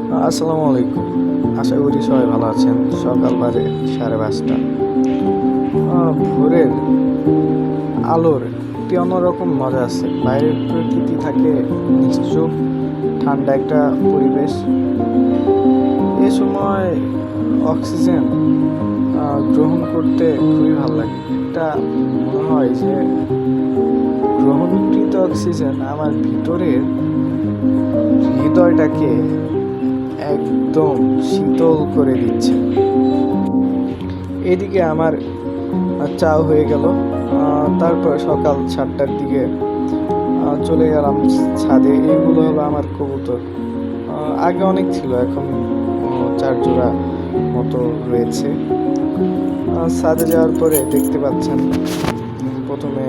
আসসালামু আলাইকুম। আশা করি সবাই ভালো আছেন। সকাল বাজে 5:30। ভোরের আলোর একটি অন্যরকম মজা আছে। বাইরের প্রকৃতি থাকে নিশ্চুপ, ঠান্ডা একটা পরিবেশ। এ সময় অক্সিজেন গ্রহণ করতে খুবই ভালো লাগে। এটা মনে হয় যে গ্রহণকৃত অক্সিজেন আমার ভিতরের হৃদয়টাকে একদম শীতল করে দিচ্ছে। এদিকে আমার চাও হয়ে গেল। তারপর সকাল 7টার দিকে চলে গেলাম ছাদে। এগুলো হলো আমার কবুতর। আগে অনেক ছিল, এখন 4 জোড়া মতো রয়েছে। ছাদে যাওয়ার পরে দেখতে পাচ্ছেন, প্রথমে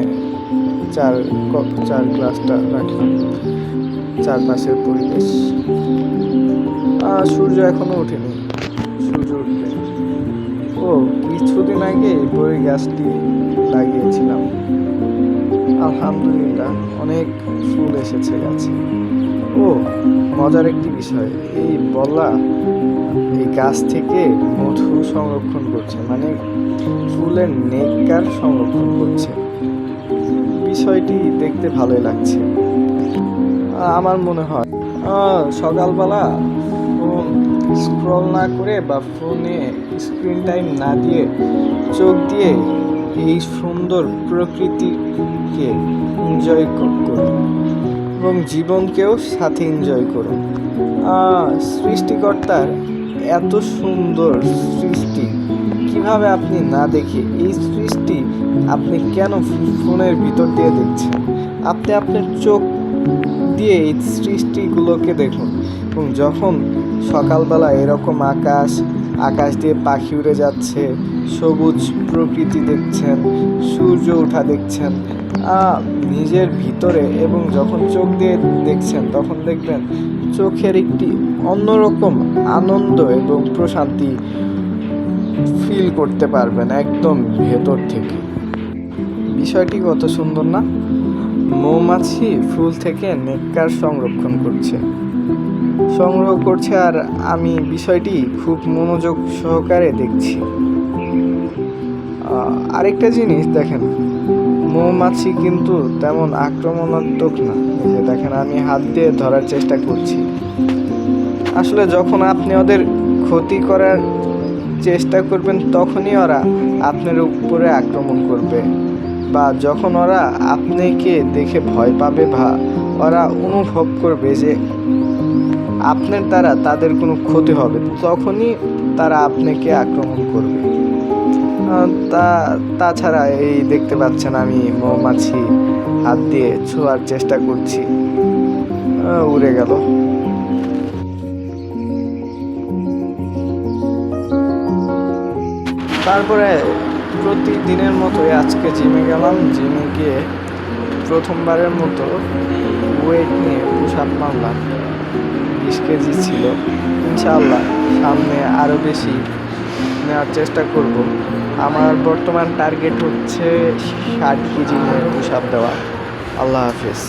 চার গ্লাসটা রাখলাম। চারপাশের পরিবেশ, সূর্য এখনো ওঠেনি, সূর্য উঠবে। কিছুদিন আগে বড়ি গাছটি লাগিয়েছিলাম, আলহামদুলিল্লাহ অনেক ফুল এসেছে গাছে। মজার একটি বিষয়, এই বল্লা এই গাছ থেকে মধু সংরক্ষণ করছে, মানে ফুলের নেককার সংরক্ষণ করছে। বিষয়টি দেখতে ভালোই লাগছে। আমার মনে হয় সকালবেলা ফোন স্ক্রল না করে বা ফোনে স্ক্রিন টাইম না দিয়ে চোখ দিয়ে এই সুন্দর প্রকৃতিকে এনজয় করুন এবং জীবনকেও সাথে এনজয় করুন। সৃষ্টিকর্তার এত সুন্দর সৃষ্টি কিভাবে আপনি না দেখে, এই সৃষ্টি আপনি কেন ফোনের ভিতর দিয়ে দেখছেন? আপনি আপনার চোখ দিয়ে এই সৃষ্টিগুলোকে দেখুন। এবং যখন সকালবেলা এরকম আকাশ দিয়ে পাখি উড়ে যাচ্ছে, সবুজ প্রকৃতি দেখছেন, সূর্য ওঠা দেখছেন নিজের ভিতরে, এবং যখন চোখ দিয়ে দেখছেন তখন দেখবেন চোখের একটি অন্যরকম আনন্দ এবং প্রশান্তি ফিল করতে পারবেন একদম ভেতর থেকে। বিষয়টি কত সুন্দর না? মৌমাছি ফুল থেকে নেককার সংগ্রহ করছে আর আমি বিষয়টি খুব মনোযোগ সহকারে দেখছি। আরেকটা জিনিস দেখেন, মৌমাছি কিন্তু তেমন আক্রমণাত্মক না। এই যে দেখেন, আমি হাত দিয়ে ধরার চেষ্টা করছি। আসলে যখন আপনি ওদের ক্ষতি করার চেষ্টা করবেন তখনই ওরা আপনার উপরে আক্রমণ করবে, বা যখন ওরা আপনাকে দেখে ভয় পাবে বা ওরা অনুভব করবে যে আপনার দ্বারা তাদের কোনো ক্ষতি হবে, তখনই তারা আপনাকে আক্রমণ করবে। তাছাড়া এই দেখতে পাচ্ছেন, আমি মৌমাছি হাত দিয়ে ছোঁয়ার চেষ্টা করছি, উড়ে গেল। তারপরে প্রতিদিনের মতোই আজকে জিমে গেলাম। জিমে গিয়ে প্রথমবারের মতো ওয়েট নিয়ে পুশ আপ মারলাম। 20 কেজি ছিল। ইনশাআল্লাহ সামনে আরও বেশি নেওয়ার চেষ্টা করব। আমার বর্তমান টার্গেট হচ্ছে 60 কেজি নিয়ে পুশ আপ দেওয়া। আল্লাহ হাফেজ।